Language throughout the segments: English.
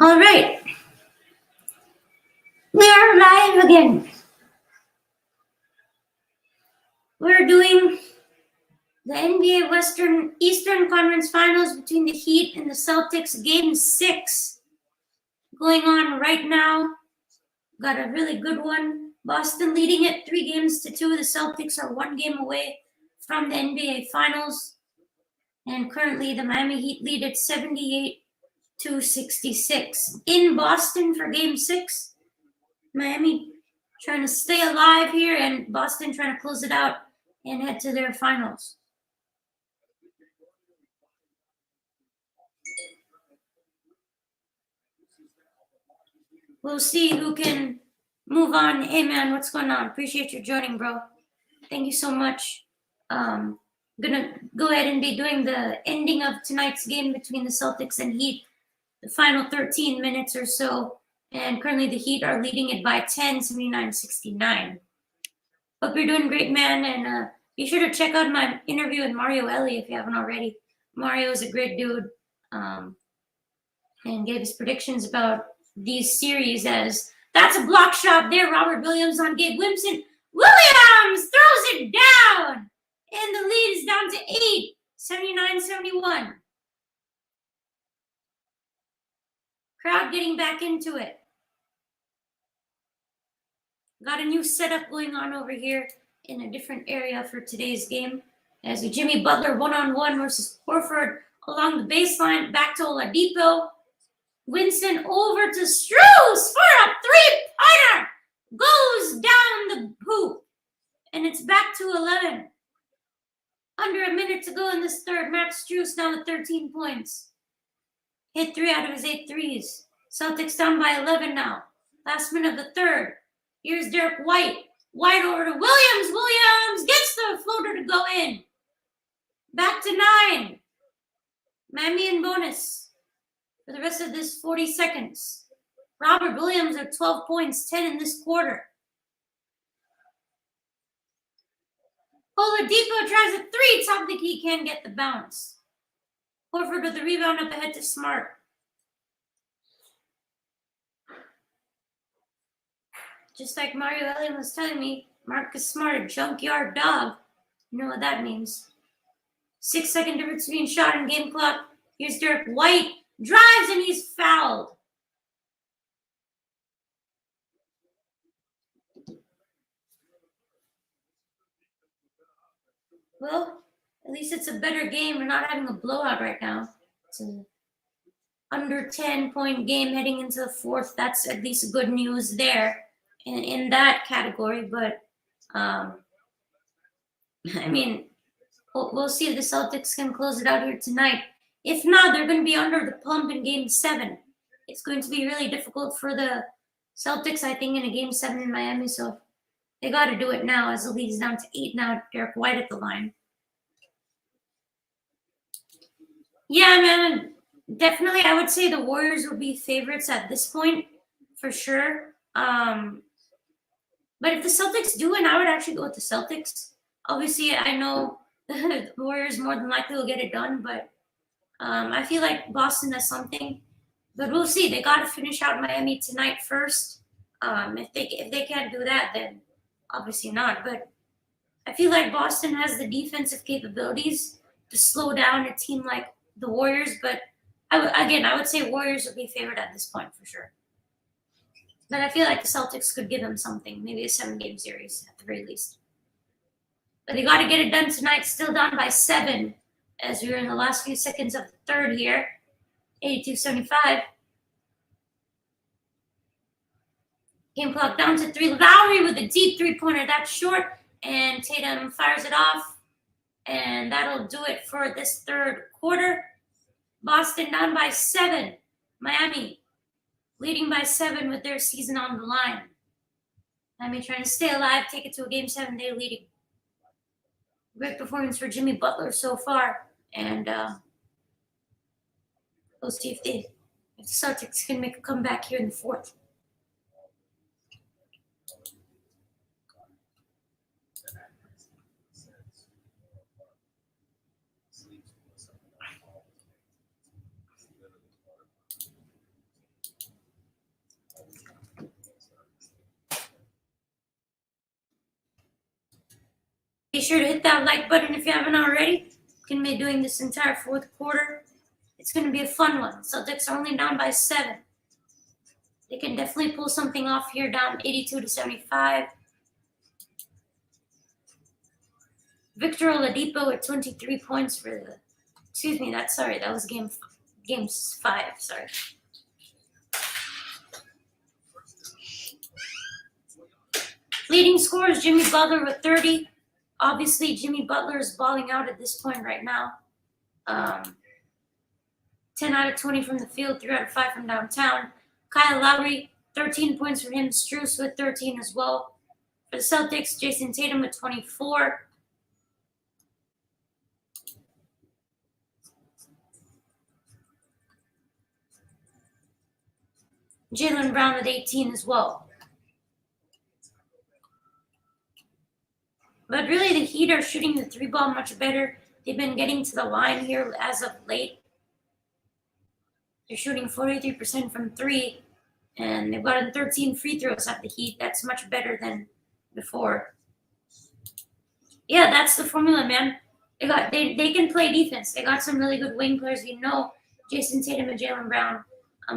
All right, we are live again. We're doing the NBA Eastern Conference Finals between the Heat and the Celtics, Game 6, going on right now. Got a really good one. Boston leading it 3-2. The Celtics are 1 game away from the NBA Finals. And currently the Miami Heat lead at 78-66. In Boston for Game 6. Miami trying to stay alive here, and Boston trying to close it out and head to their finals. We'll see who can move on. Hey man, what's going on? Appreciate you joining, bro. Thank you so much. Gonna go ahead and be doing the ending of tonight's game between the Celtics and Heat, the final 13 minutes or so. And currently the Heat are leading it by 10, 79-69. Hope you're doing great, man. And be sure to check out my interview with Mario Ellie if you haven't already. Mario is a great dude, and gave his predictions about these series as that's a block shot there. Robert Williams on Gabe Williamson. Williams throws it down, and the lead is down to 8, 79-71. Crowd getting back into it. Got a new setup going on over here in a different area for today's game. As we Jimmy Butler one-on-one versus Horford along the baseline, back to Oladipo. Winston over to Strus for a three-pointer. Goes down the hoop. And it's back to 11. Under a minute to go in this third. Max Strus down to 13 points. Hit 3 out of his 8 threes. Celtics down by 11 now. Last minute of the third. Here's Derek White. White over to Williams. Williams gets the floater to go in. Back to 9. Miami in bonus for the rest of this 40 seconds. Robert Williams at 12 points, 10 in this quarter. Oladipo tries a 3. Top of the key, can't get the bounce. Horford with the rebound up ahead to Smart. Just like Mario Elliott was telling me, Marcus Smart, a junkyard dog. You know what that means. 6-second difference between shot and game clock. Here's Derek White. Drives and he's fouled. Well, at least it's a better game. We're not having a blowout right now. It's an under 10-point game heading into the fourth. That's at least good news there in that category. But, I mean, we'll see if the Celtics can close it out here tonight. If not, they're going to be under the pump in Game 7. It's going to be really difficult for the Celtics, I think, in a Game 7 in Miami. So they got to do it now as the lead is down to 8 now. Derek White at the line. Yeah, man. Definitely, I would say the Warriors will be favorites at this point, for sure. But if the Celtics do win, I would actually go with the Celtics. Obviously, I know the Warriors more than likely will get it done, but I feel like Boston has something. But we'll see. They got to finish out Miami tonight first. If they can't do that, then obviously not. But I feel like Boston has the defensive capabilities to slow down a team like the Warriors. But I would say Warriors will be favored at this point for sure. But I feel like the Celtics could give them something, maybe a 7-game series at the very least. But they got to get it done tonight. Still down by 7 as we're in the last few seconds of the third here. 82-75. Game clock down to 3. Lowry with a deep 3-pointer. That's short. And Tatum fires it off. And that'll do it for this third quarter. Boston down by 7. Miami leading by 7 with their season on the line. Miami trying to stay alive, take it to a Game 7. They're leading. Great performance for Jimmy Butler so far. And we'll see if the Celtics can make a comeback here in the fourth. Be sure to hit that like button if you haven't already. We're going to be doing this entire fourth quarter. It's going to be a fun one. Celtics are only down by 7. They can definitely pull something off here, down 82-75. Victor Oladipo with 23 points for the. Excuse me, that was game 5. Sorry. Leading scorers, Jimmy Butler with 30. Obviously, Jimmy Butler is balling out at this point right now. 10 out of 20 from the field, 3 out of 5 from downtown. Kyle Lowry, 13 points for him. Strus with 13 as well. For the Celtics, Jason Tatum with 24. Jaylen Brown with 18 as well. But really, the Heat are shooting the 3-ball much better. They've been getting to the line here as of late. They're shooting 43% from 3, and they've gotten 13 free throws at the Heat. That's much better than before. Yeah, that's the formula, man. They can play defense. They got some really good wing players. Jason Tatum and Jaylen Brown.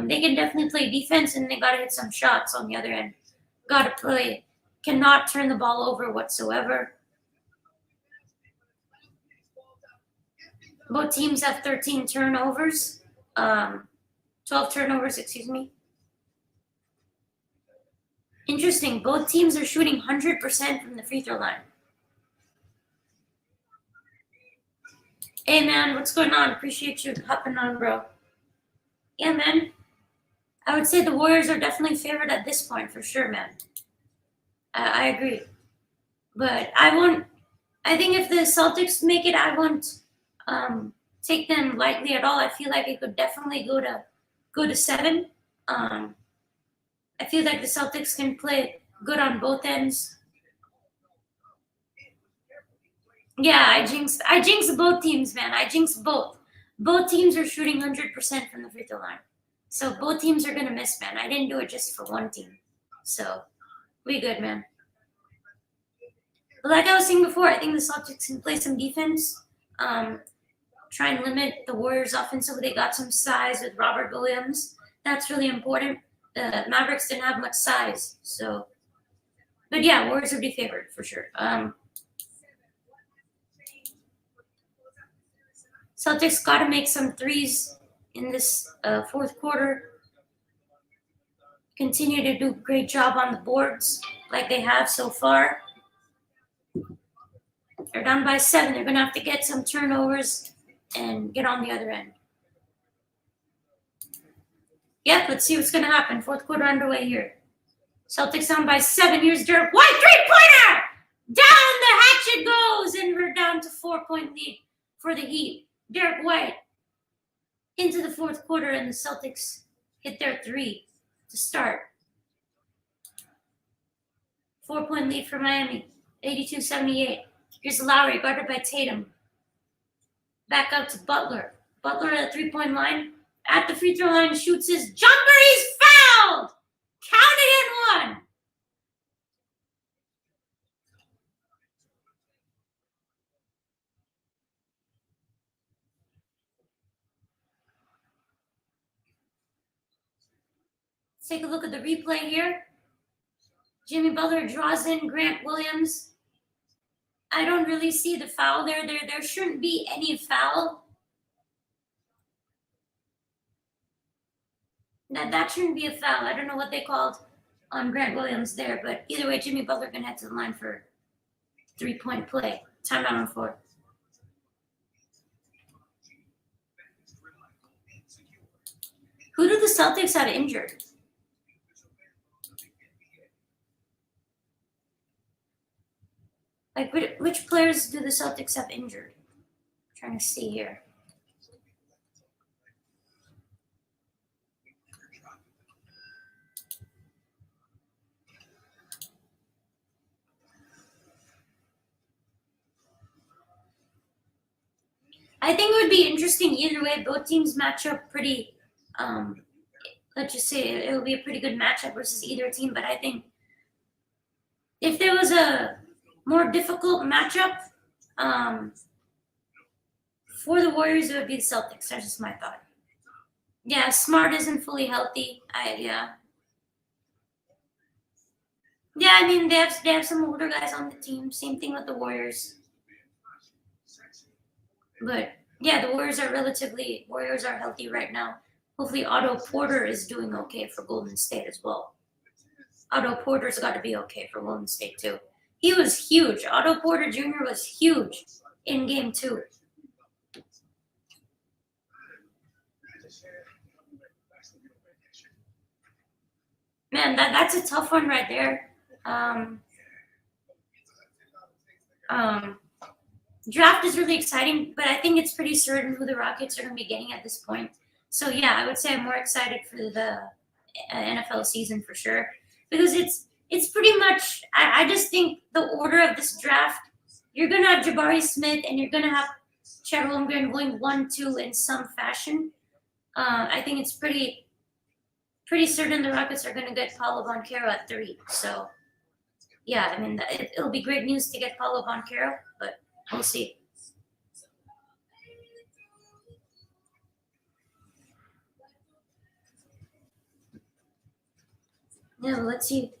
They can definitely play defense, and they got to hit some shots on the other end. Got to play. Cannot turn the ball over whatsoever. Both teams have 13 turnovers. 12 turnovers, excuse me. Interesting. Both teams are shooting 100% from the free throw line. Hey, man, what's going on? Appreciate you hopping on, bro. Yeah, man. I would say the Warriors are definitely favored at this point, for sure, man. I agree. But I think if the Celtics make it, I won't take them lightly at all. I feel like it could definitely go to 7. I feel like the Celtics can play good on both ends. Yeah, I jinxed both teams, man. I jinxed both. Both teams are shooting 100% from the free throw line. So both teams are going to miss, man. I didn't do it just for one team. So we good, man. But like I was saying before, I think the Celtics can play some defense. Try and limit the Warriors offensively. They got some size with Robert Williams. That's really important. The Mavericks didn't have much size. So, but yeah, Warriors would be favored for sure. Celtics got to make some threes in this fourth quarter. Continue to do a great job on the boards like they have so far. They're down by 7. They're going to have to get some turnovers and get on the other end. Yep, let's see what's going to happen. Fourth quarter underway here. Celtics down by 7. Here's Derek White, 3-pointer! Down the hatchet goes, and we're down to 4-point lead for the Heat. Derek White into the fourth quarter, and the Celtics hit their 3 to start. 4-point lead for Miami, 82-78. Here's Lowry, guarded by Tatum. Back out to Butler. Butler at the 3-point line. At the free throw line, shoots his jumper. He's fouled! Counted in 1. Let's take a look at the replay here. Jimmy Butler draws in Grant Williams. I don't really see the foul there. There shouldn't be any foul. That shouldn't be a foul. I don't know what they called on Grant Williams there, but either way, Jimmy Butler can head to the line for 3-point play. Timeout on 4. Who do the Celtics have injured? Like, which players do the Celtics have injured? I'm trying to see here. I think it would be interesting either way. Both teams match up pretty, let's just say it will be a pretty good matchup versus either team. But I think if there was a more difficult matchup for the Warriors, it would be the Celtics. That's just my thought. Yeah, Smart isn't fully healthy. Yeah, I mean they have some older guys on the team. Same thing with the Warriors. But yeah, the Warriors are healthy right now. Hopefully Otto Porter is doing okay for Golden State as well. Otto Porter's got to be okay for Golden State too. He was huge. Otto Porter Jr. was huge in game 2. Man, that's a tough one right there. Draft is really exciting, but I think it's pretty certain who the Rockets are going to be getting at this point. So yeah, I would say I'm more excited for the NFL season for sure, because it's pretty much. I just think the order of this draft, you're going to have Jabari Smith and you're going to have Chet Holmgren going 1-2 in some fashion. I think it's pretty certain the Rockets are going to get Paolo Banchero at 3. So yeah, I mean it'll be great news to get Paolo Banchero, but we'll see. Yeah, let's see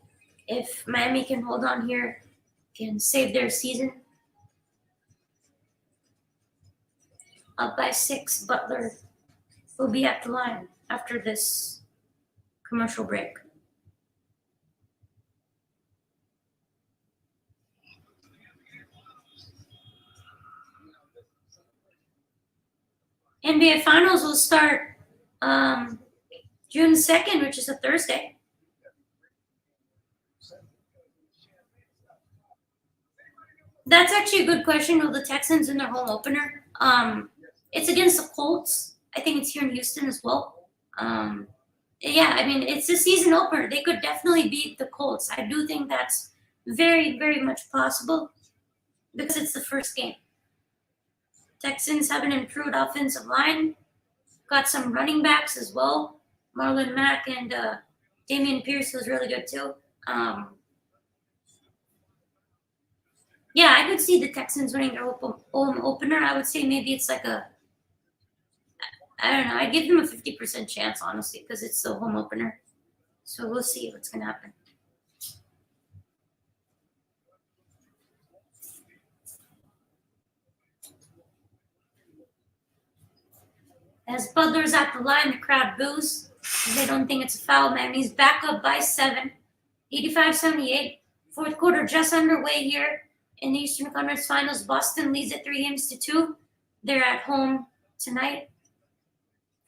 if Miami can hold on here, can save their season. Up by 6, Butler will be at the line after this commercial break. NBA Finals will start June 2nd, which is a Thursday. That's actually a good question. Will the Texans in their home opener? It's against the Colts. I think it's here in Houston as well. Yeah, I mean, it's a season opener. They could definitely beat the Colts. I do think that's very, very much possible because it's the first game. Texans have an improved offensive line. Got some running backs as well. Marlon Mack and Damian Pierce was really good too. Yeah, I could see the Texans winning their home opener. I would say maybe it's like I don't know. I'd give them a 50% chance, honestly, because it's the home opener. So we'll see what's going to happen. As Butler's at the line, the crowd boos. They don't think it's a foul. Miami's back up by 7, 85-78. Fourth quarter just underway here in the Eastern Conference Finals. Boston leads at 3-2. They're at home tonight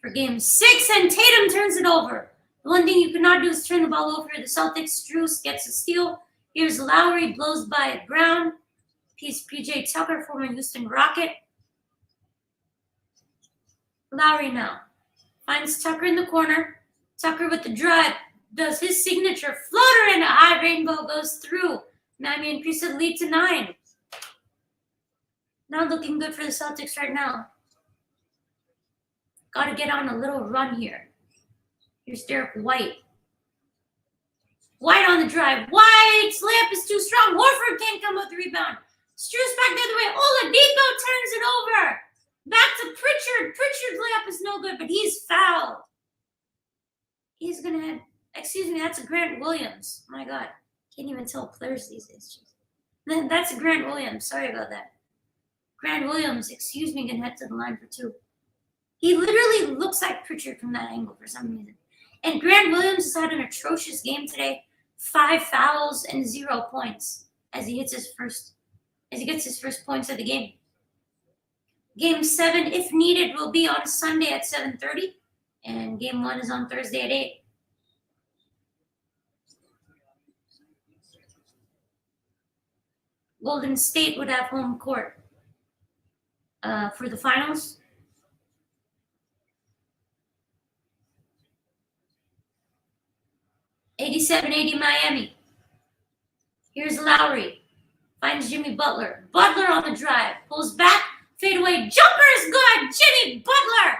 for game 6, and Tatum turns it over. The one thing you cannot do is turn the ball over. The Celtics, Strus gets a steal. Here's Lowry, blows by Brown. PJ Tucker, former Houston Rocket. Lowry now finds Tucker in the corner. Tucker with the drive does his signature floater, and a high rainbow goes through. Miami increased the lead to 9. Not looking good for the Celtics right now. Got to get on a little run here. Here's Derek White. White on the drive. White's layup is too strong. Horford can't come with the rebound. Strus back the other way. Oladipo turns it over. Back to Pritchard. Pritchard's layup is no good, but he's fouled. He's going to head. Excuse me, that's a Grant Williams. My God. Can't even tell players these days. That's a Grant Williams. Sorry about that. Grant Williams, excuse me, can head to the line for 2. He literally looks like Pritchard from that angle for some reason. And Grant Williams has had an atrocious game today. 5 fouls and 0 points as he gets his first points of the game. Game 7, if needed, will be on Sunday at 7:30, and game 1 is on Thursday at 8. Golden State would have home court for the finals. $87-80 Miami. Here's Lowry. Finds Jimmy Butler. Butler on the drive. Pulls back. Fadeaway. Jumper is good. Jimmy Butler.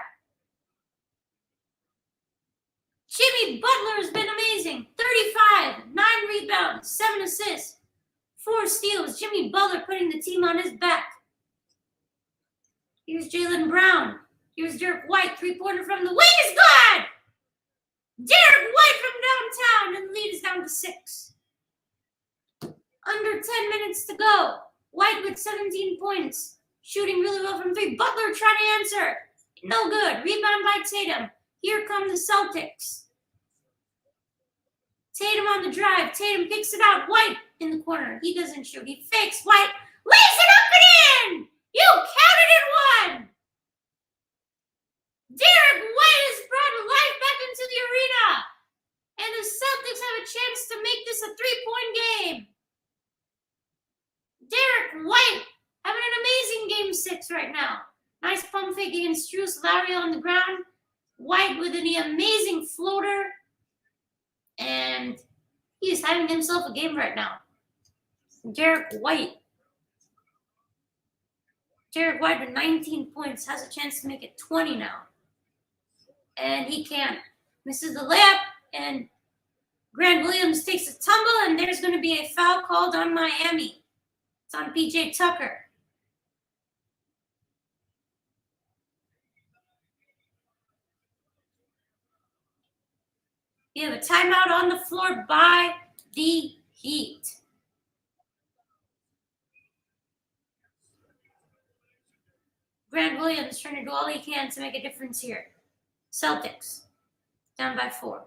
Jimmy Butler has been amazing. 35. 9 rebounds. 7 assists. 4 steals. Jimmy Butler putting the team on his back. Here's Jaylen Brown. Here's Derek White. 3-pointer from the wing is good! Derek White from downtown, and the lead is down to 6. Under 10 minutes to go. White with 17 points. Shooting really well from 3. Butler trying to answer. No good. Rebound by Tatum. Here come the Celtics. Tatum on the drive. Tatum picks it out. White in the corner. He doesn't shoot. He fakes. White lays it up and in! You counted it 1! Derek White has brought life back into the arena. And the Celtics have a chance to make this a 3-point game. Derek White having an amazing game 6 right now. Nice pump fake against Strus. Lowry on the ground. White with an amazing floater. And he is having himself a game right now. Derek White. Derek White with 19 points has a chance to make it 20 now. And he can't. Misses the layup. And Grant Williams takes a tumble. And there's going to be a foul called on Miami. It's on PJ Tucker. We have a timeout on the floor by the Heat. Grant Williams trying to do all he can to make a difference here. Celtics down by 4.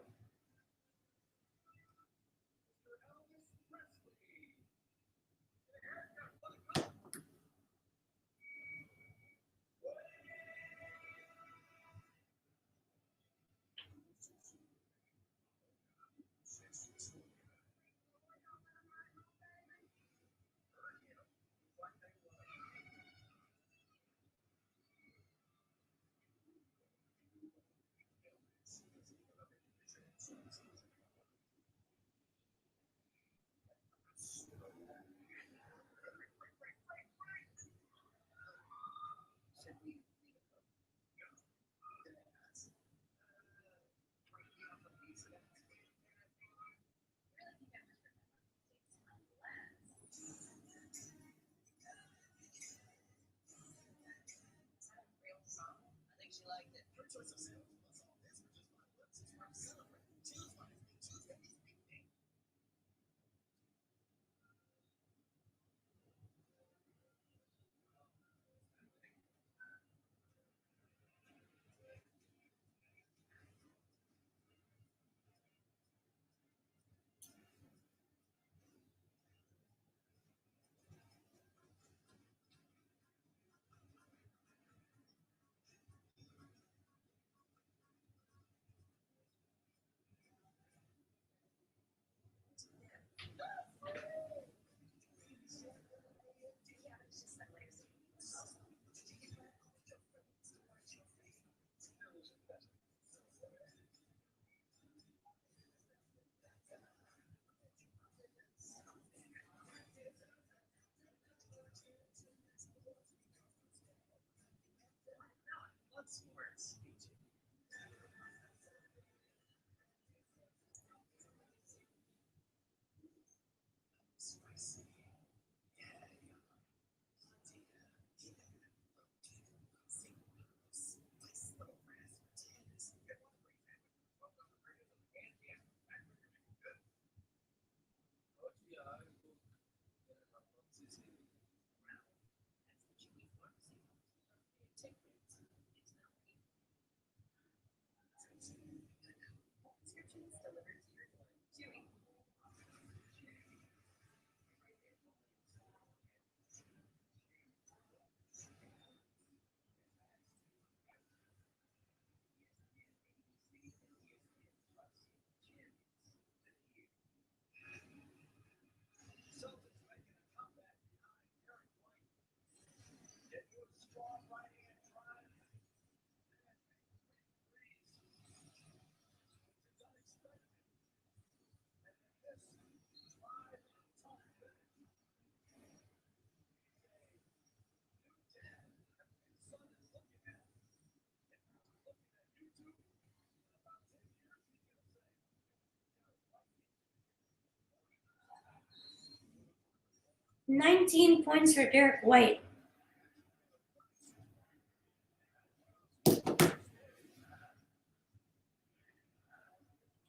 19 points for Derek White.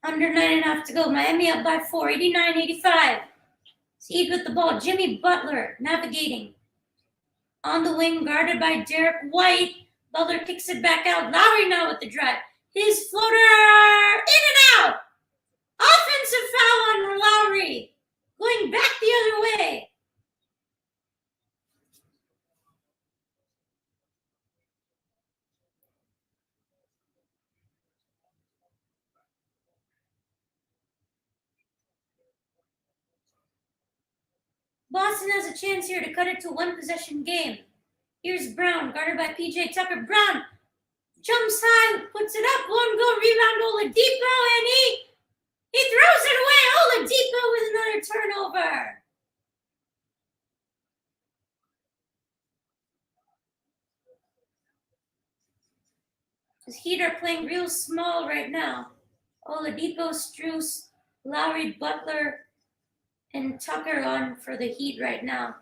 Under 9.5 to go. Miami up by 4, 89-85. Heat with the ball. Jimmy Butler navigating. On the wing, guarded by Derek White. Butler kicks it back out. Lowry now with the drive. His floater in and out. Offensive foul on Lowry. Going back the other way. Boston has a chance here to cut it to a one-possession game. Here's Brown, guarded by P.J. Tucker. Brown jumps high, puts it up, one go, rebound Oladipo, and he throws it away. Oladipo with another turnover. The Heat are playing real small right now. Oladipo, Strus, Lowry, Butler, and Tucker on for the Heat right now.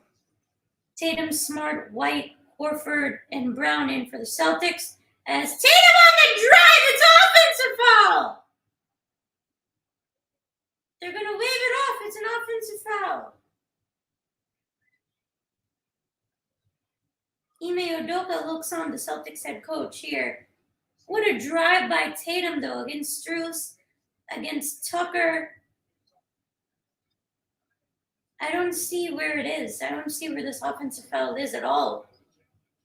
Tatum, Smart, White, Horford, and Brown in for the Celtics. As Tatum on the drive, it's offensive foul. They're going to wave it off. It's an offensive foul. Ime Udoka looks on, the Celtics head coach here. What a drive by Tatum, though, against Strus, against Tucker. I don't see where it is. I don't see where this offensive foul is at all.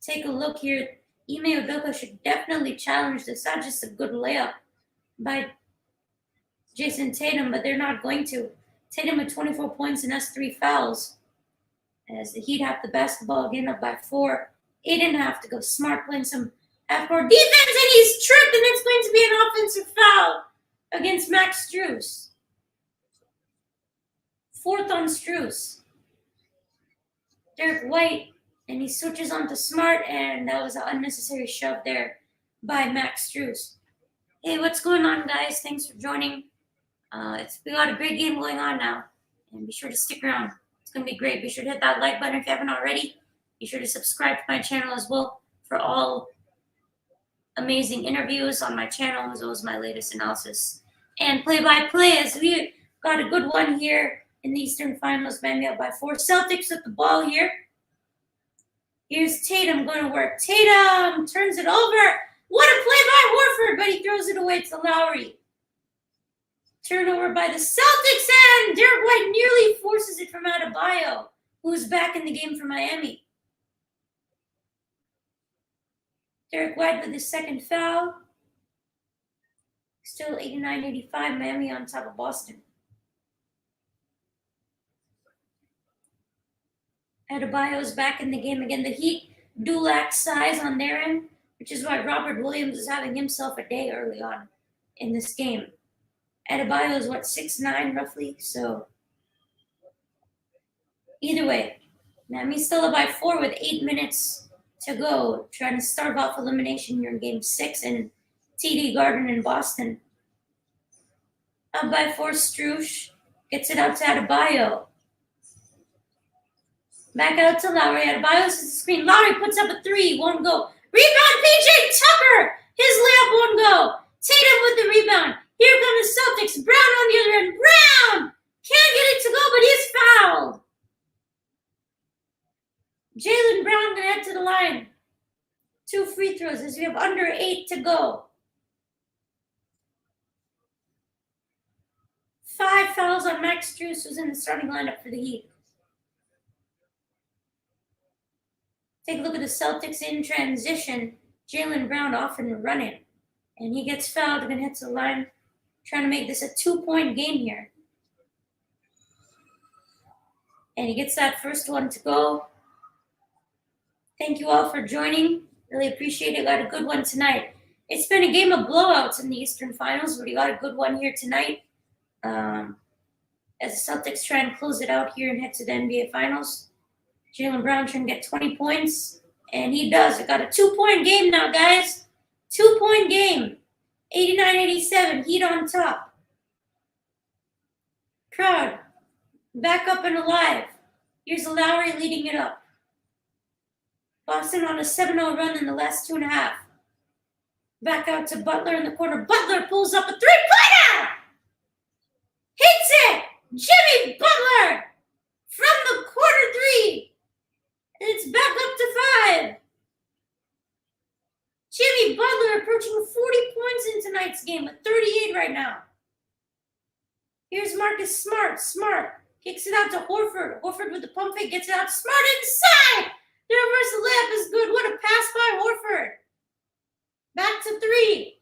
Take a look here. Ime Udoka should definitely challenge this. Not just a good layup by Jason Tatum, but they're not going to. Tatum with 24 points and has 3 fouls. As the Heat have the basketball again up by 4. 8.5 to go. Smart playing some half-court defense, and he's tripped, and it's going to be an offensive foul against Max Strus. 4th on Strus. Derek White, and he switches on to Smart, and that was an unnecessary shove there by Max Strus. Hey, what's going on, guys? Thanks for joining. We got a great game going on now, and be sure to stick around. It's going to be great. Be sure to hit that like button if you haven't already. Be sure to subscribe to my channel as well for all amazing interviews on my channel, as well as my latest analysis and play-by-play, as we got a good one here in the Eastern Finals. Miami up by 4. Celtics with the ball here. Here's Tatum going to work. Tatum turns it over. What a play by Horford, but he throws it away to Lowry. Turnover by the Celtics, and Derek White nearly forces it from Adebayo, who's back in the game for Miami. Derek White with his second foul. Still 89-85, Miami on top of Boston. Adebayo's back in the game again. The Heat do lack size on their end, which is why Robert Williams is having himself a day early on in this game. Adebayo is, 6'9" roughly? So either way, Miami's still up by 4 with 8 minutes to go, trying to starve off elimination here in Game 6 in TD Garden in Boston. Up by 4, Strus gets it out to Adebayo. Back out to Lowry. Adebayo sees the screen. Lowry puts up a 3, won't go. Rebound, P.J. Tucker! His layup won't go. Tatum with the rebound. Here come the Celtics. Brown on the other end. Brown! Can't get it to go, but he's fouled. Jaylen Brown gonna head to the line. 2 free throws as we have under 8 to go. 5 fouls on Max Strus, who's in the starting lineup for the Heat. Take a look at the Celtics in transition. Jaylen Brown off and running. And he gets fouled and heads to the line, trying to make this a 2-point game here. And he gets that first one to go. Thank you all for joining. Really appreciate it. Got a good one tonight. It's been a game of blowouts in the Eastern Finals, but we got a good one here tonight. As the Celtics try and close it out here and head to the NBA Finals. Jaylen Brown trying to get 20 points, and he does. We got a 2-point game now, guys. 2-point game. 89-87, Heat on top. Crowd, back up and alive. Here's Lowry leading it up. Boston on a 7-0 run in the last 2.5. Back out to Butler in the corner. Butler pulls up a three-pointer! Hits it! Jimmy Butler! From the corner three! And it's back up to 5. Jimmy Butler approaching 40 points in tonight's game with 38 right now. Here's Marcus Smart. Smart kicks it out to Horford. Horford with the pump fake gets it out. Smart inside! The reverse layup is good. What a pass by Horford. Back to 3.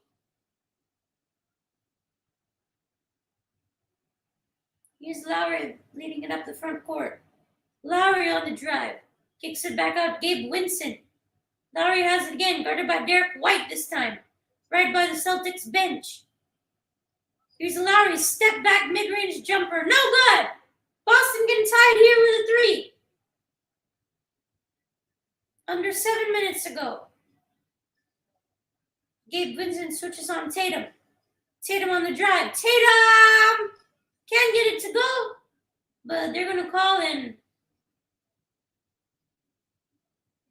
Here's Lowry leading it up the front court. Lowry on the drive. Kicks it back out. Gabe Winston. Lowry has it again, guarded by Derek White this time. Right by the Celtics bench. Here's Lowry, step back mid-range jumper. No good! Boston getting tied here with a 3. Under 7 minutes to go. Gabe Vincent switches on Tatum. Tatum on the drive. Tatum! Can't get it to go, but they're going to call in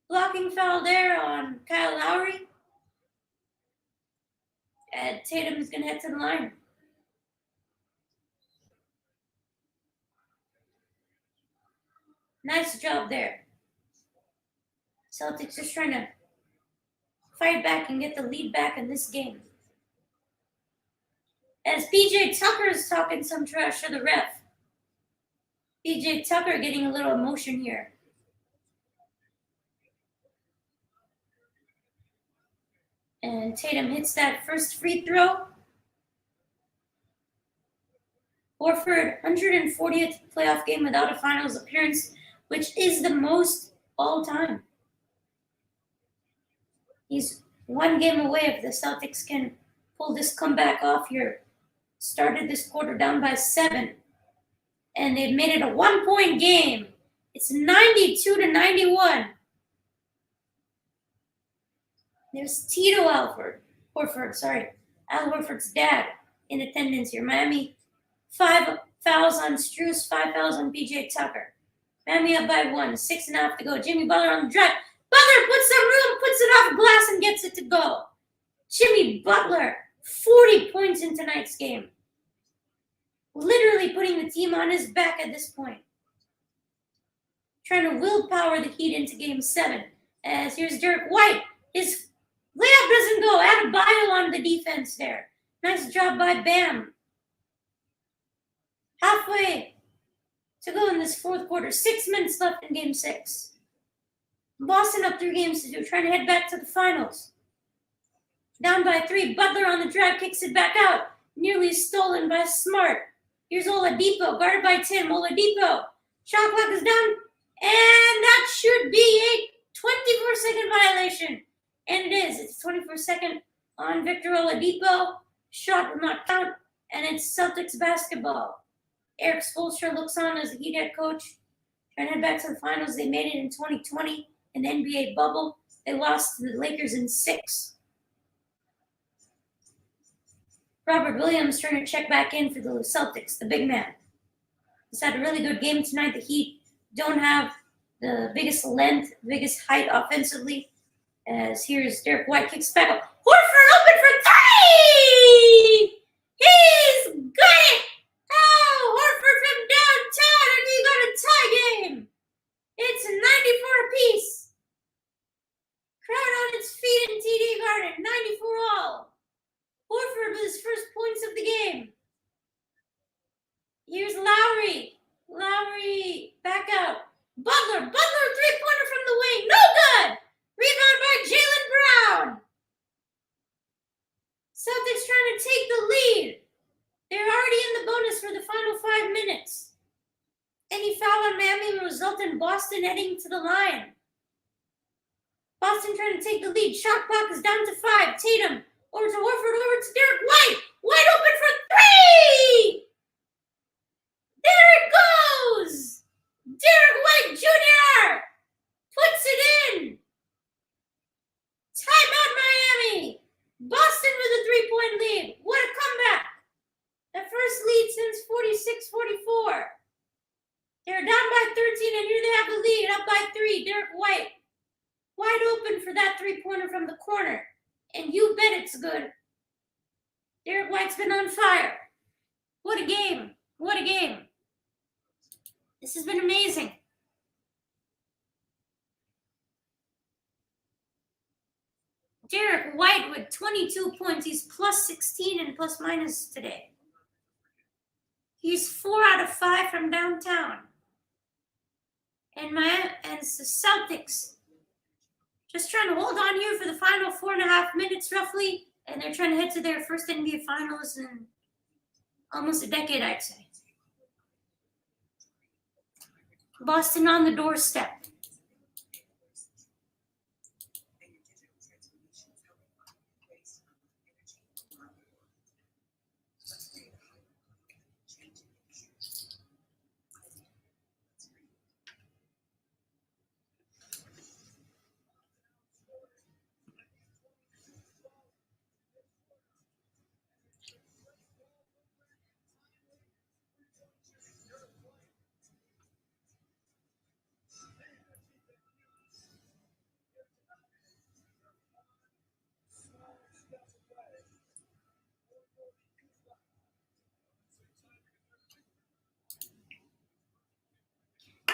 blocking foul there on Kyle Lowry. And Tatum is going to head to the line. Nice job there. Celtics just trying to fight back and get the lead back in this game. As PJ Tucker is talking some trash to the ref. PJ Tucker getting a little emotion here. And Tatum hits that first free throw. Horford, 140th playoff game without a finals appearance, which is the most all time. He's one game away if the Celtics can pull this comeback off here. Started this quarter down by 7. And they've made it a 1-point game. It's 92-91. There's Tito Horford, Al Horford's dad in attendance here. Miami, 5 fouls on Strus, 5 fouls on PJ Tucker. Miami up by 1, 6.5 to go. Jimmy Butler on the drive. Butler puts some room, puts it off glass, and gets it to go. Jimmy Butler, 40 points in tonight's game. Literally putting the team on his back at this point. Trying to willpower the Heat into Game 7. As here's Derek White. His layup doesn't go. Adebayo on the defense there. Nice job by Bam. Halfway to go in this fourth quarter. 6 minutes left in Game 6. Boston up 3 games to 2. Trying to head back to the finals. Down by 3. Butler on the drive. Kicks it back out. Nearly stolen by Smart. Here's Oladipo. Guarded by Tim. Oladipo. Shot clock is down. And that should be a 24-second violation. And it is. It's 24-second on Victor Oladipo. Shot will not count. And it's Celtics basketball. Eric Spoelstra looks on as the Heat head coach. Trying to head back to the finals. They made it in 2020 in the NBA bubble. They lost to the Lakers in 6. Robert Williams trying to check back in for the Celtics, the big man. He's had a really good game tonight. The Heat don't have the biggest length, biggest height offensively. As here's Derek White kicks back up. Horford open for 3! He's got it! Oh, Horford from downtown, and he got a tie game. It's 94 apiece. Crowd on its feet in TD Garden, 94 all. Horford with his first points of the game. Here's Lowry. Lowry back out. Butler. Butler three-pointer from the wing. No good. Rebound by Jaylen Brown. Celtics trying to take the lead. They're already in the bonus for the final 5 minutes. Any foul on Miami will result in Boston heading to the line. Boston trying to take the lead. Shot clock is down to 5. Tatum. Over to Horford, over to Derek White. Wide open for 3! There it goes! Derek White Jr. puts it in. Timeout Miami. Boston with a 3-point lead. What a comeback. The first lead since 46-44. They're down by 13, and here they see Derek White wide open for that three-pointer from the corner. And you bet it's good. Derek White's been on fire. What a game. What a game. This has been amazing. Derek White with 22 points. He's plus 16 and plus minus today. He's 4 out of 5 from downtown. And it's the Celtics just trying to hold on here for the final 4.5 minutes roughly. And they're trying to head to their first NBA Finals in almost a decade, I'd say. Boston on the doorstep.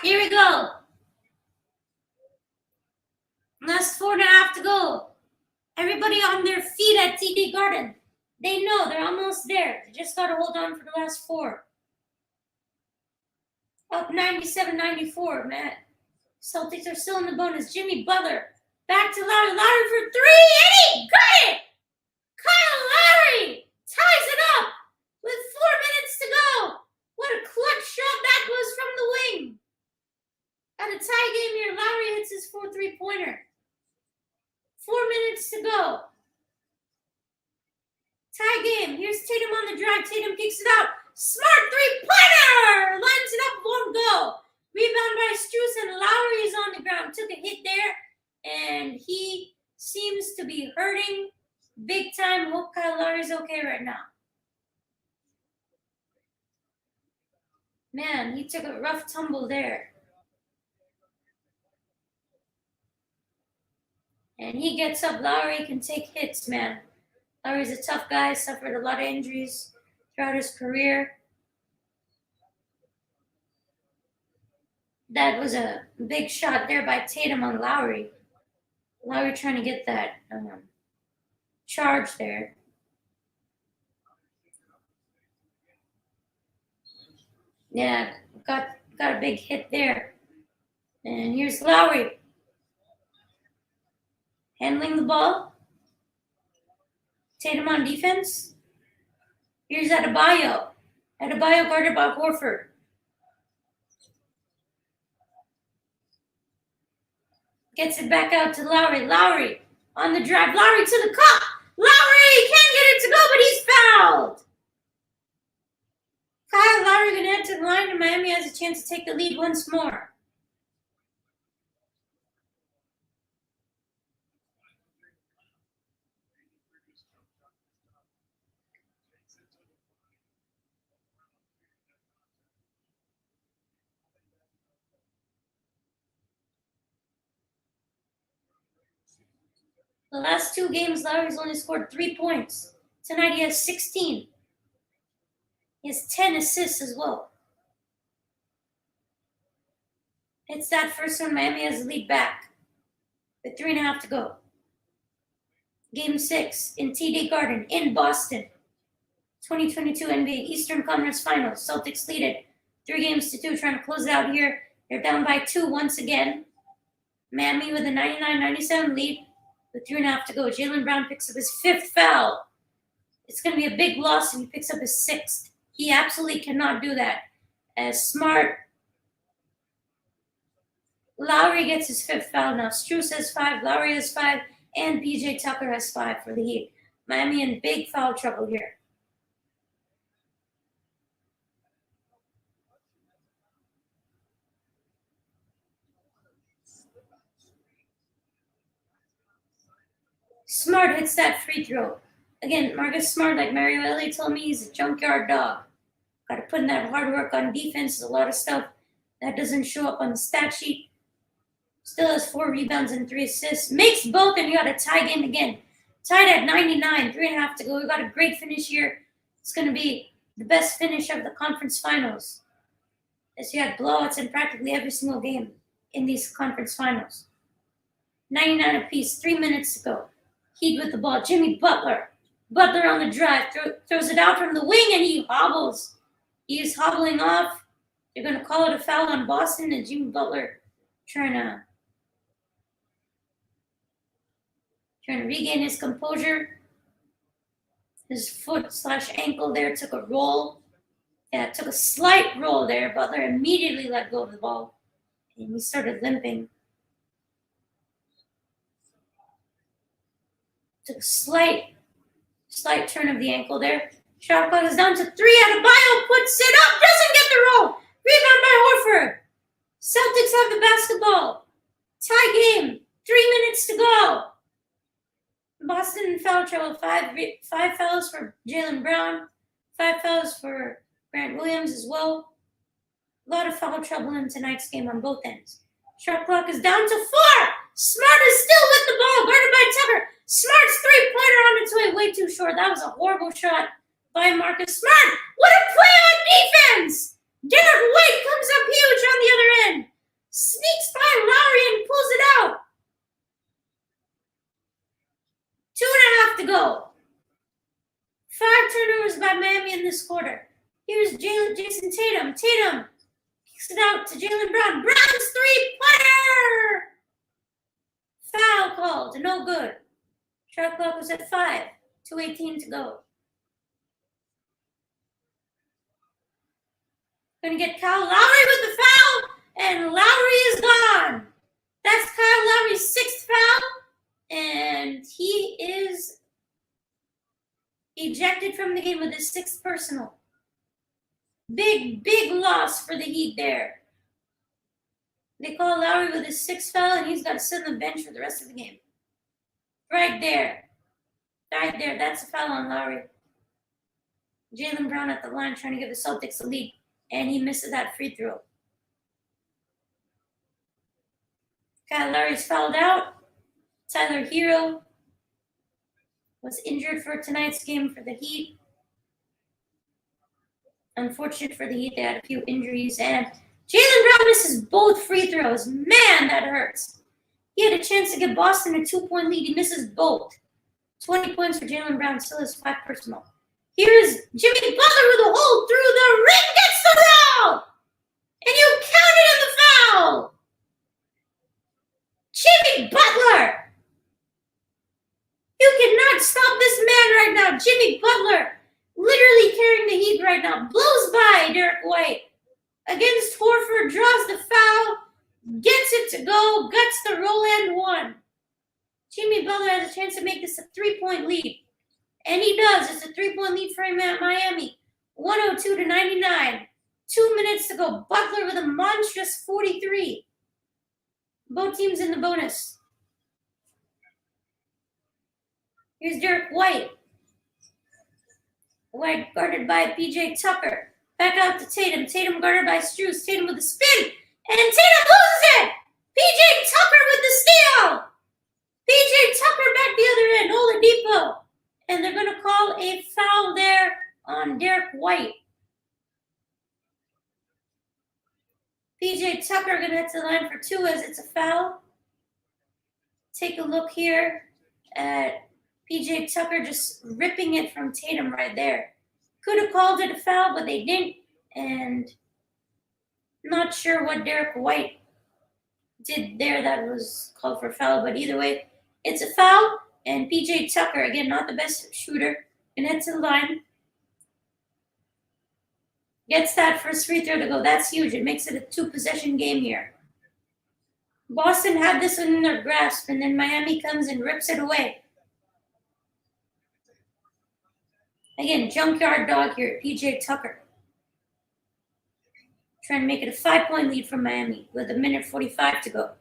Here we go. Last 4.5 to go. Everybody on their feet at TD Garden. They know they're almost there. They just got to hold on for the last 4. Up 97-94, man. Celtics are still in the bonus. Jimmy Butler back to Lowry. Lowry for 3, and he got it! Kyle Lowry ties it up with 4 minutes to go. What a clutch shot that was from the wing. At a tie game here, Lowry hits his 4 3-pointer. 4 minutes to go. Tie game. Here's Tatum on the drive. Tatum kicks it out. Smart 3-pointer! Lines it up, won't go. Rebound by Strus, and Lowry is on the ground. Took a hit there, and he seems to be hurting big time. Hope Kyle Lowry's okay right now. Man, he took a rough tumble there. And he gets up. Lowry can take hits, man. Lowry's a tough guy, suffered a lot of injuries throughout his career. That was a big shot there by Tatum on Lowry. Lowry trying to get that charge there. Yeah, got a big hit there. And here's Lowry. Handling the ball. Tatum on defense. Here's Adebayo. Adebayo guarded by Horford. Gets it back out to Lowry. Lowry on the drive. Lowry to the cup. Lowry can't get it to go, but he's fouled. Kyle Lowry going to head to the line, and Miami has a chance to take the lead once more. The last 2 games, Lowry's only scored 3 points. Tonight he has 16. He has 10 assists as well. It's that first one. Miami has the lead back with 3.5 to go. Game 6 in TD Garden in Boston. 2022 NBA Eastern Conference Finals. Celtics lead it 3-2, trying to close it out here. They're down by 2 once again. Miami with a 99-97 lead with 3.5 to go. Jaylen Brown picks up his 5th foul. It's going to be a big loss if he picks up his 6th. He absolutely cannot do that. As Smart. Lowry gets his 5th foul now. Strus has 5, Lowry has 5, and PJ Tucker has 5 for the Heat. Miami in big foul trouble here. Smart hits that free throw. Again, Marcus Smart, like Mario Elliott told me, he's a junkyard dog. Got to put in that hard work on defense. There's a lot of stuff that doesn't show up on the stat sheet. Still has 4 rebounds and 3 assists. Makes both, and you got a tie game again. Tied at 99, 3.5 to go. We got a great finish here. It's going to be the best finish of the conference finals, as you had blowouts in practically every single game in these conference finals. 99 apiece, 3 minutes to go. Heat with the ball. Jimmy Butler. Butler on the drive. Throws it out from the wing, and he hobbles. He is hobbling off. They're going to call it a foul on Boston, and Jimmy Butler trying to regain his composure. His foot/ankle there took a roll. Yeah, it took a slight roll there. Butler immediately let go of the ball, and he started limping. Took a slight turn of the ankle there. Shot clock is down to 3. Adebayo puts it up, doesn't get the roll. Rebound by Horford. Celtics have the basketball. Tie game. 3 minutes to go. Boston in foul trouble. Five fouls for Jaylen Brown. 5 fouls for Grant Williams as well. A lot of foul trouble in tonight's game on both ends. Shot clock is down to 4. Smart is still with the ball, guarded by Tucker. Smart's three-pointer on its way, way too short. That was a horrible shot by Marcus Smart. What a play on defense! Derek White comes up huge on the other end. Sneaks by Lowry and pulls it out. 2.5 to go. 5 turnovers by Miami in this quarter. Here's Jason Tatum. Tatum kicks it out to Jaylen Brown. Brown's three-pointer! Foul called. No good. Shot clock was at 5. 2:18 to go. Gonna get Kyle Lowry with the foul, and Lowry is gone. That's Kyle Lowry's 6th foul, and he is ejected from the game with his 6th personal. Big loss for the Heat there. They call Lowry with his 6th foul, and he's got to sit on the bench for the rest of the game. Right there. That's a foul on Lowry. Jaylen Brown at the line trying to give the Celtics a lead, and he misses that free throw. Kyle Lowry's fouled out. Tyler Hero was injured for tonight's game for the Heat. Unfortunate for the Heat, they had a few injuries, and Jaylen Brown misses both free throws. Man, that hurts. He had a chance to give Boston a 2-point lead. He misses both. 20 points for Jaylen Brown, still has 5 personal. Here's Jimmy Butler with a hole through the ring, gets the roll! And you counted in the foul! Jimmy Butler! You cannot stop this man right now. Jimmy Butler, literally carrying the Heat right now. Blows by Derek White. Against Horford, draws the foul, gets it to go, gets the roll and 1. Jimmy Butler has a chance to make this a 3-point lead. And he does. It's a 3-point lead for him at Miami. 102 to 99. 2 minutes to go. Butler with a monstrous 43. Both teams in the bonus. Here's Derek White. White guarded by PJ Tucker. Back out to Tatum. Tatum guarded by Strus. Tatum with a spin. And Tatum loses it! PJ Tucker with the steal! PJ Tucker back the other end. Oladipo. And they're going to call a foul there on Derek White. PJ Tucker going to head to the line for 2 as it's a foul. Take a look here at PJ Tucker just ripping it from Tatum right there. Could have called it a foul, but they didn't. And not sure what Derek White did there that was called for a foul. But either way, it's a foul. And PJ Tucker, again, not the best shooter, and head to the line. Gets that first free throw to go. That's huge. It makes it a 2-possession game here. Boston had this one in their grasp, and then Miami comes and rips it away. Again, junkyard dog here, PJ Tucker. Trying to make it a 5-point lead for Miami with 1:45 to go.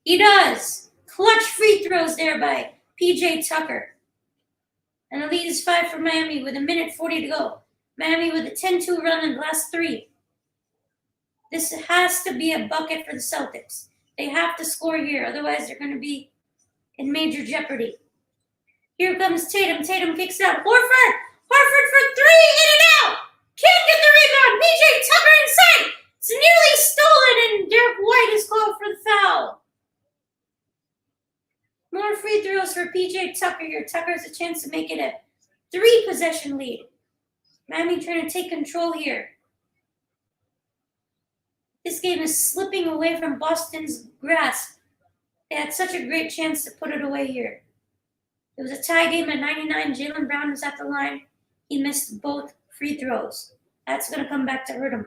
He does. Clutch free throws there by PJ Tucker. And the lead is 5 for Miami with 1:40 to go. Miami with a 10-2 run in the last 3. This has to be a bucket for the Celtics. They have to score here, otherwise they're going to be in major jeopardy. Here comes Tatum. Tatum kicks out. Horford! Horford for three! In and out! Can't get the rebound! PJ Tucker inside! It's nearly stolen, and Derek White is called for the foul. More free throws for PJ Tucker here. Tucker has a chance to make it a 3-possession lead. Miami trying to take control here. This game is slipping away from Boston's grasp. They had such a great chance to put it away here. It was a tie game at 99. Jaylen Brown was at the line. He missed both free throws. That's going to come back to hurt him.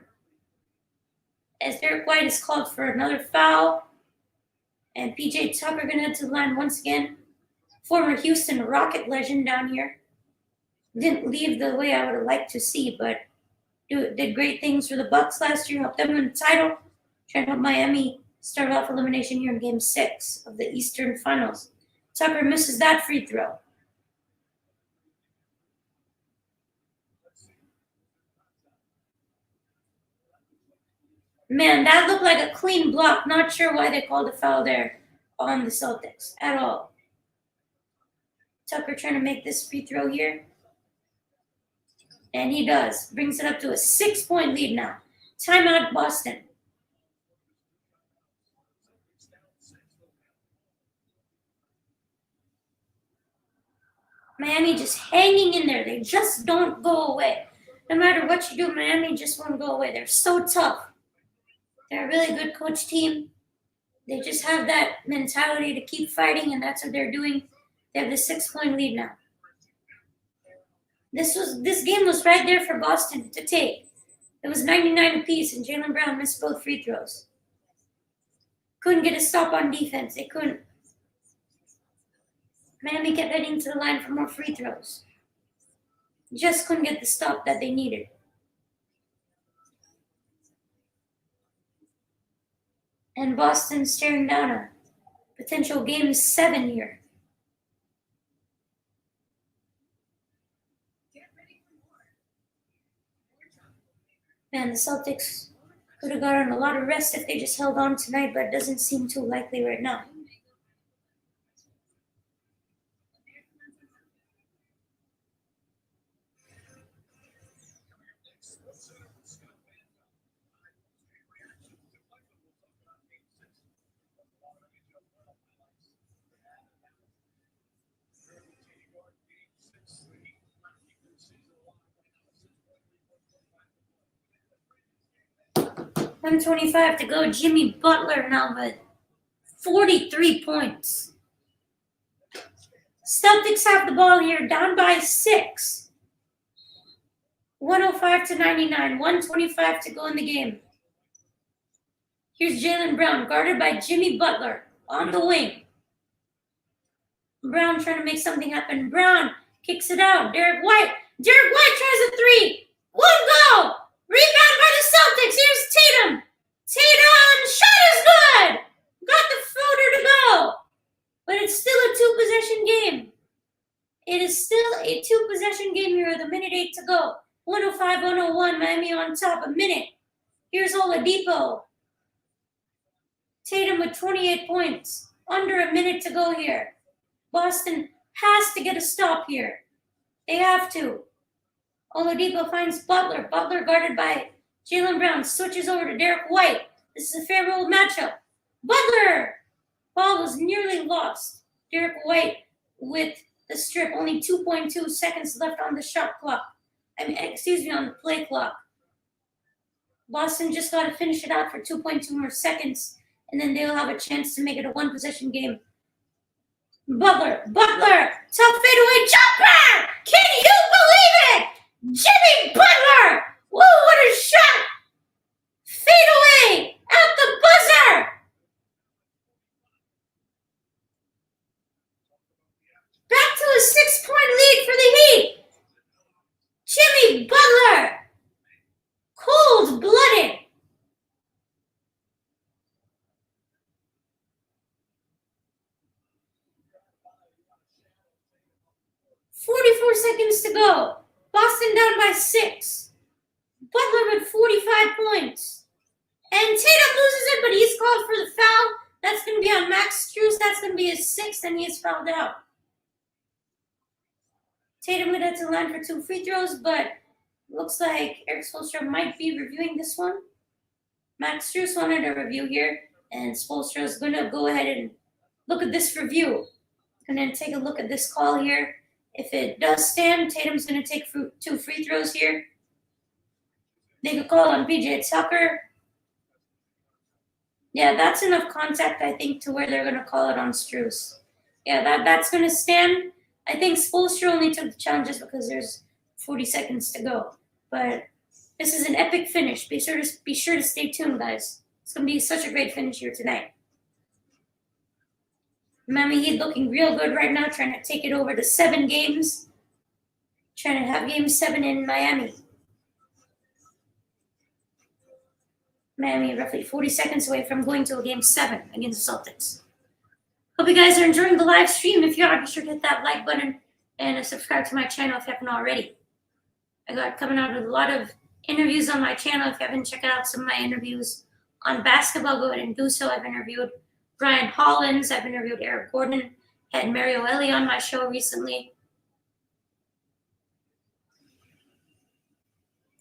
As Derek White is called for another foul. And PJ Tucker going to head to the line once again. Former Houston Rocket legend down here. Didn't leave the way I would have liked to see, but did great things for the Bucks last year. Helped them win the title. Trying to help Miami start off elimination here in Game 6 of the Eastern Finals. Tucker misses that free throw. Man, that looked like a clean block. Not sure why they called a foul there on the Celtics at all. Tucker trying to make this free throw here. And he does. Brings it up to a 6-point lead now. Timeout, Boston. Miami just hanging in there. They just don't go away. No matter what you do, Miami just won't go away. They're so tough. They're a really good coach team. They just have that mentality to keep fighting, and that's what they're doing. They have the 6-point lead now. This game was right there for Boston to take. It was 99 apiece, and Jaylen Brown missed both free throws. Couldn't get a stop on defense. They couldn't. Miami kept heading to the line for more free throws. Just couldn't get the stop that they needed. And Boston staring down a potential Game 7 here. Man, the Celtics could have gotten a lot of rest if they just held on tonight, but it doesn't seem too likely right now. $125 to go. Jimmy Butler now with 43 points. Celtics have the ball here, down by 6. 105 to 99. 125 to go in the game. Here's Jaylen Brown, guarded by Jimmy Butler on the wing. Brown trying to make something happen. Brown kicks it out. Derek White. Derek White tries a 3. Won't go. Rebound by the Celtics. Here's Tatum. Tatum. Shot is good. Got the floater to go. But it's still a 2-possession game. It is still a 2-possession game here with a minute 8 to go. 105-101. Miami on top. A minute. Here's Oladipo. Tatum with 28 points. Under a minute to go here. Boston has to get a stop here. They have to. Oladipo finds Butler. Butler guarded by Jaylen Brown. Switches over to Derek White. This is a favorable matchup. Butler! Ball was nearly lost. Derek White with the strip. Only 2.2 seconds left on the shot clock. On the play clock. Boston just got to finish it out for 2.2 more seconds, and then they'll have a chance to make it a 1-possession game. Butler, tough fadeaway jumper! Can you believe it? Jimmy Butler! Whoa, what a shot! Fadeaway out the buzzer! Back to a 6-point lead for the Heat. Jimmy Butler, cold-blooded. .44 seconds to go. Boston down by 6. Butler with 45 points. And Tatum loses it, but he's called for the foul. That's going to be on Max Strus. That's going to be his 6th, and he is fouled out. Tatum would head to the line for 2 free throws, but looks like Erik Spoelstra might be reviewing this one. Max Strus wanted a review here, and Spoelstra is going to go ahead and look at this review. And then take a look at this call here. If it does stand, Tatum's going to take 2 free throws here. They could call on PJ Tucker. Yeah, that's enough contact, I think, to where they're going to call it on Strus. Yeah, that's going to stand. I think Spoelstra only took the challenges because there's 40 seconds to go. But this is an epic finish. Be sure to stay tuned, guys. It's going to be such a great finish here tonight. Miami Heat looking real good right now, trying to take it over to 7 games. Trying to have game 7 in Miami. Miami roughly 40 seconds away from going to a game 7 against the Celtics. Hope you guys are enjoying the live stream. If you are, be sure to hit that like button and subscribe to my channel if you haven't already. I got coming out with a lot of interviews on my channel. If you haven't checked out some of my interviews on basketball, go ahead and do so. I've interviewed Brian Hollins. I've interviewed Eric Gordon. Had Mario Ellie on my show recently.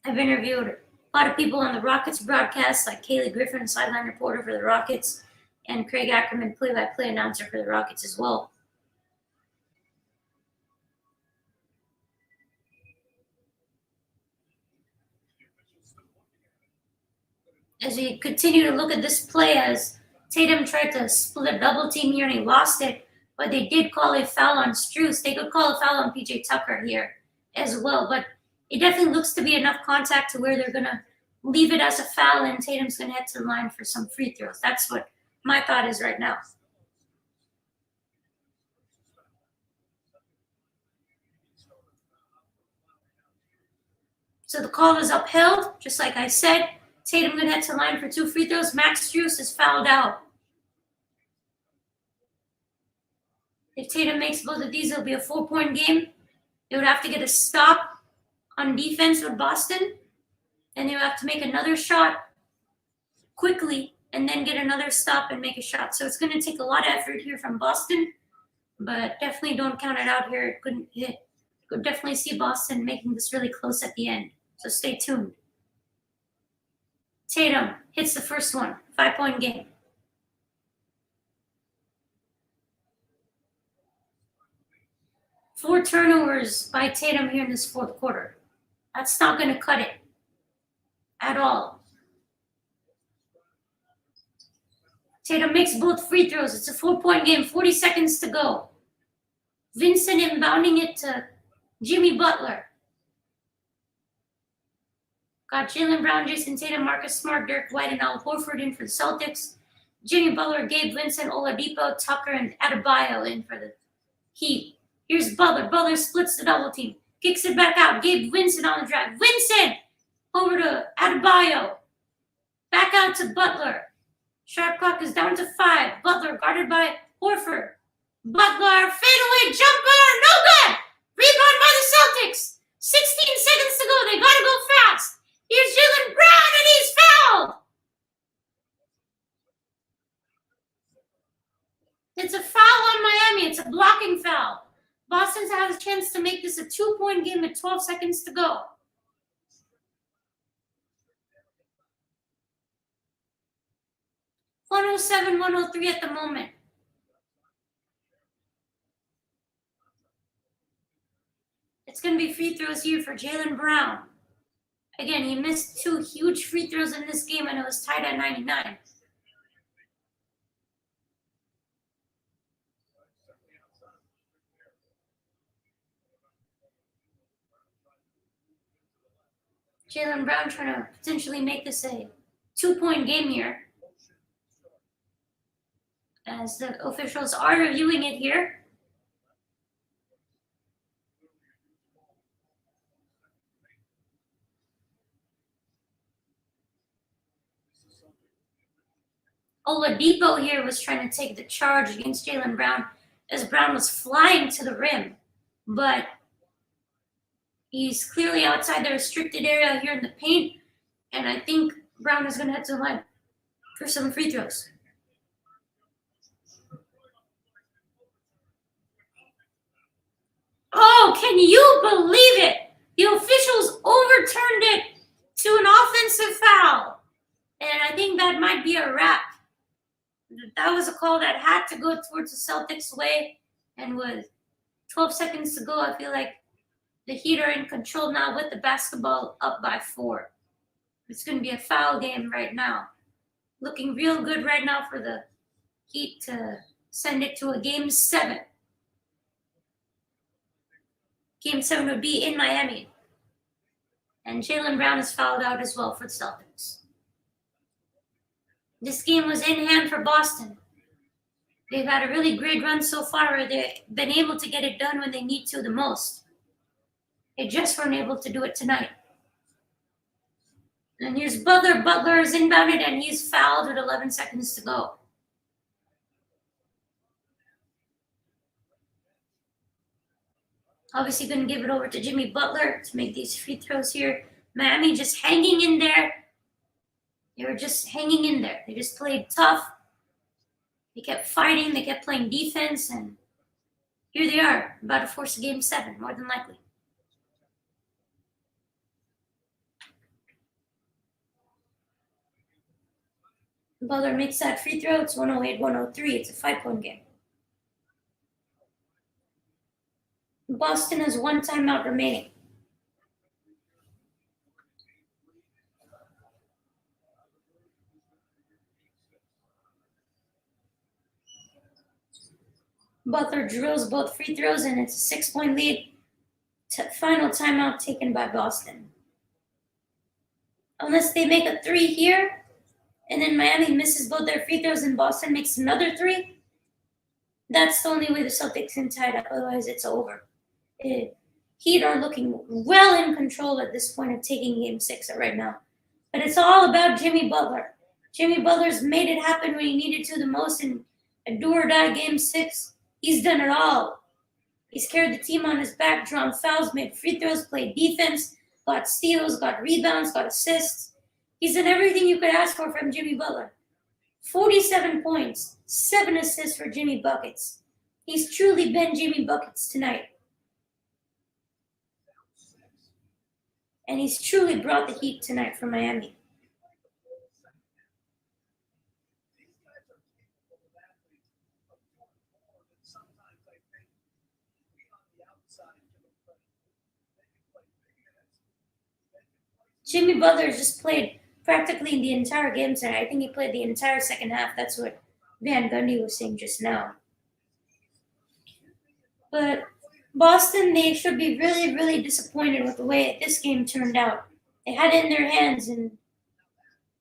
I've interviewed a lot of people on the Rockets broadcast, like Kaylee Griffin, sideline reporter for the Rockets, and Craig Ackerman, play-by-play announcer for the Rockets as well. As we continue to look at this play, as Tatum tried to split a double team here and he lost it, but they did call a foul on Strus. They could call a foul on PJ Tucker here as well, but it definitely looks to be enough contact to where they're going to leave it as a foul and Tatum's going to head to the line for some free throws. That's what my thought is right now. So the call is upheld, just like I said. Tatum going to head to the line for 2 free throws. Max Strus is fouled out. If Tatum makes both of these, it'll be a 4-point game. They would have to get a stop on defense with Boston. And they would have to make another shot quickly and then get another stop and make a shot. So it's going to take a lot of effort here from Boston. But definitely don't count it out here. It couldn't hit. Could definitely see Boston making this really close at the end. So stay tuned. Tatum hits the first one. 5-point game. Four turnovers by Tatum here in this fourth quarter. That's not going to cut it at all. Tatum makes both free throws. It's a 4-point game. 40 seconds to go. Vincent inbounding it to Jimmy Butler. Got Jaylen Brown, Jason Tatum, Marcus Smart, Derek White, and Al Horford in for the Celtics. Jimmy Butler, Gabe Vincent, Oladipo, Tucker, and Adebayo in for the Heat. Here's Butler. Butler splits the double team. Kicks it back out. Gabe Vincent on the drive. Vincent! Over to Adebayo. Back out to Butler. Shot clock is down to 5. Butler guarded by Horford. Butler, fadeaway jumper, no good! Rebound by the Celtics. 16 seconds to go. They gotta go fast. Here's Jaylen Brown, and he's fouled. It's a foul on Miami. It's a blocking foul. Boston has a chance to make this a 2-point game with 12 seconds to go. .107, 103 at the moment. It's going to be free throws here for Jaylen Brown. Again, he missed 2 huge free throws in this game, and it was tied at 99. Jaylen Brown trying to potentially make this a 2-point game here. As the officials are reviewing it here. Oladipo here was trying to take the charge against Jaylen Brown as Brown was flying to the rim. But he's clearly outside the restricted area here in the paint. And I think Brown is going to head to the line for some free throws. Oh, can you believe it? The officials overturned it to an offensive foul. And I think that might be a wrap. That was a call that had to go towards the Celtics' way. And with 12 seconds to go, I feel like the Heat are in control now with the basketball up by 4. It's going to be a foul game right now. Looking real good right now for the Heat to send it to a Game 7. Game 7 would be in Miami. And Jaylen Brown is fouled out as well for the Celtics. This game was in hand for Boston. They've had a really great run so far where they've been able to get it done when they need to the most. They just weren't able to do it tonight. And here's Butler. Butler is inbounded and he's fouled with 11 seconds to go. Obviously going to give it over to Jimmy Butler to make these free throws here. Miami just hanging in there. They were just hanging in there. They just played tough. They kept fighting. They kept playing defense. And here they are, about to force a Game 7, more than likely. Butler makes that free throw. It's 108-103. It's a 5-point game. Boston has 1 timeout remaining. Butler drills both free throws, and it's a 6-point lead. Final timeout taken by Boston. Unless they make a 3 here, and then Miami misses both their free throws and Boston makes another 3, that's the only way the Celtics can tie it up. Otherwise, it's over. Heat are looking well in control at this point of taking Game 6 right now. But it's all about Jimmy Butler. Jimmy Butler's made it happen when he needed to the most in a do-or-die Game 6. He's done it all. He's carried the team on his back, drawn fouls, made free throws, played defense, got steals, got rebounds, got assists. He's done everything you could ask for from Jimmy Butler. 47 points, 7 assists for Jimmy Buckets. He's truly been Jimmy Buckets tonight. And he's truly brought the heat tonight for Miami. Jimmy Butler just played practically the entire game tonight. I think he played the entire second half. That's what Van Gundy was saying just now. But Boston, they should be really, really disappointed with the way this game turned out. They had it in their hands, and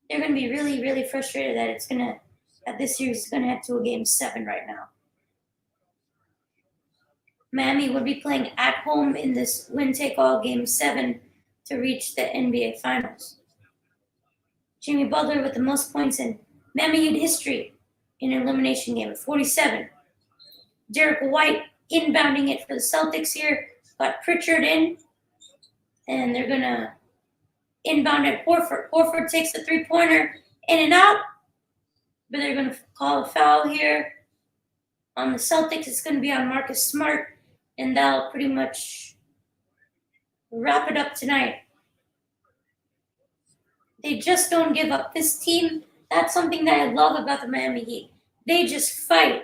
they're going to be really, really frustrated that this series is going to head to a Game 7 right now. Miami would be playing at home in this win-take-all Game 7 to reach the NBA Finals. Jimmy Butler with the most points in Miami Heat history in an elimination game, 47. Derek White inbounding it for the Celtics here. Got Pritchard in, and they're going to inbound at Horford. Horford takes the three-pointer in and out, but they're going to call a foul here on the Celtics. It's going to be on Marcus Smart, and that'll pretty much wrap it up tonight. They just don't give up. This team, that's something that I love about the Miami Heat. They just fight.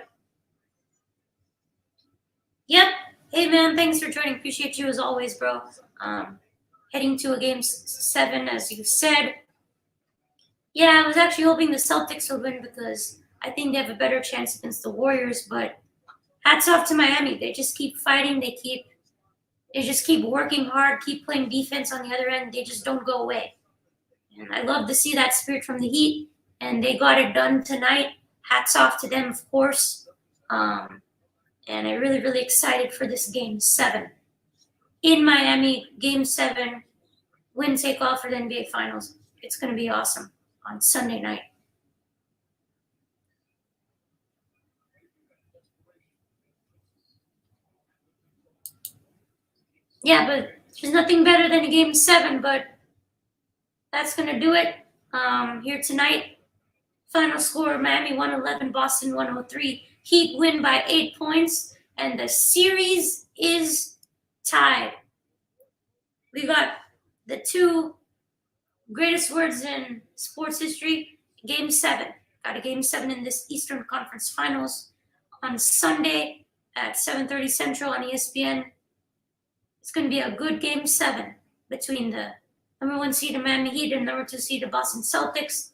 Yep. Hey, man, thanks for joining. Appreciate you as always, bro. Heading to a Game 7, as you said. Yeah, I was actually hoping the Celtics would win because I think they have a better chance against the Warriors, but hats off to Miami. They just keep fighting. They just keep working hard, keep playing defense on the other end. They just don't go away. And I love to see that spirit from the Heat, and they got it done tonight. Hats off to them, of course. And I'm really, really excited for this Game 7. In Miami, Game 7, win, take off for the NBA Finals. It's going to be awesome on Sunday night. Yeah, but there's nothing better than a Game 7, but that's going to do it here tonight. Final score, Miami 111, Boston 103. Heat win by 8 points, and the series is tied. We got the two greatest words in sports history, Game 7. Got a Game 7 in this Eastern Conference Finals on Sunday at 7:30 Central on ESPN. It's going to be a good Game 7 between the number 1 seed, the Miami Heat, and number 2 seed, the Boston Celtics.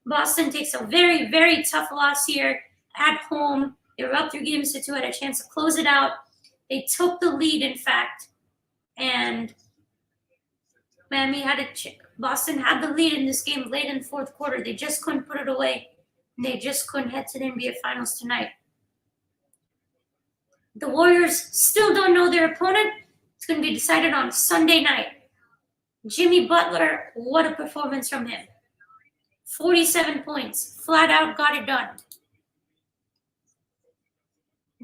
Boston takes a very, very tough loss here at home. They were up 3-2, had a chance to close it out. They took the lead, in fact, and Boston had the lead in this game late in the fourth quarter. They just couldn't put it away. And they just couldn't head to the NBA Finals tonight. The Warriors still don't know their opponent. It's going to be decided on Sunday night. Jimmy Butler, what a performance from him. 47 points, flat out got it done.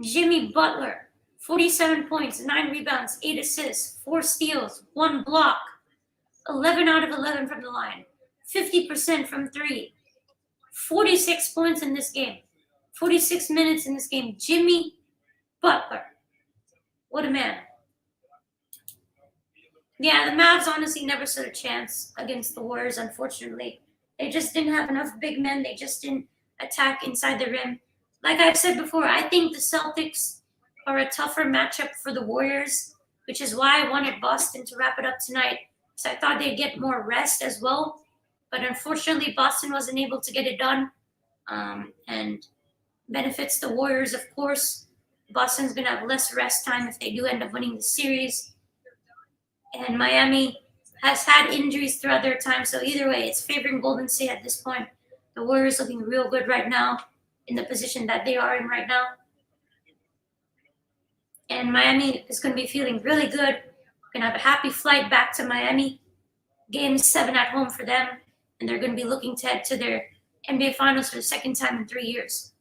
Jimmy Butler, 47 points, 9 rebounds, 8 assists, 4 steals, 1 block, 11 out of 11 from the line, 50% from 3, 46 points in this game, 46 minutes in this game. Jimmy Butler, what a man. Yeah, the Mavs honestly never stood a chance against the Warriors, unfortunately. They just didn't have enough big men. They just didn't attack inside the rim. Like I've said before, I think the Celtics are a tougher matchup for the Warriors, which is why I wanted Boston to wrap it up tonight. So I thought they'd get more rest as well. But unfortunately, Boston wasn't able to get it done. And benefits the Warriors, of course. Boston's going to have less rest time if they do end up winning the series. And Miami has had injuries throughout their time. So either way, it's favoring Golden State at this point. The Warriors looking real good right now in the position that they are in right now. And Miami is going to be feeling really good. Going to have a happy flight back to Miami. Game 7 at home for them. And they're going to be looking to head to their NBA Finals for the second time in 3 years.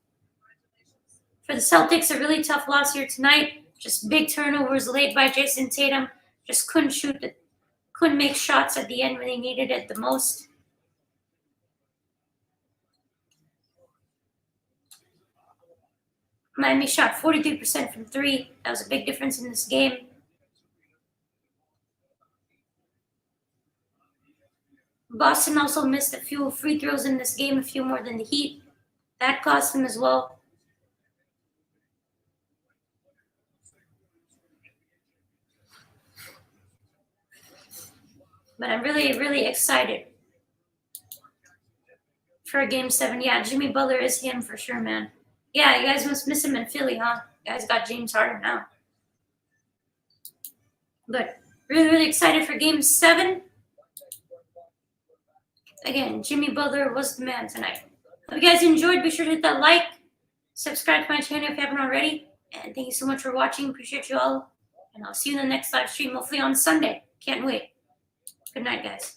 For the Celtics, a really tough loss here tonight. Just big turnovers late by Jason Tatum. Just couldn't shoot, couldn't make shots at the end when they needed it the most. Miami shot 43% from 3. That was a big difference in this game. Boston also missed a few free throws in this game, a few more than the Heat. That cost them as well. But I'm really, really excited for Game 7. Yeah, Jimmy Butler is him for sure, man. Yeah, you guys must miss him in Philly, huh? You guys got James Harden now. But really, really excited for Game 7. Again, Jimmy Butler was the man tonight. Hope you guys enjoyed. Be sure to hit that like. Subscribe to my channel if you haven't already. And thank you so much for watching. Appreciate you all. And I'll see you in the next live stream, hopefully on Sunday. Can't wait. Good night, guys.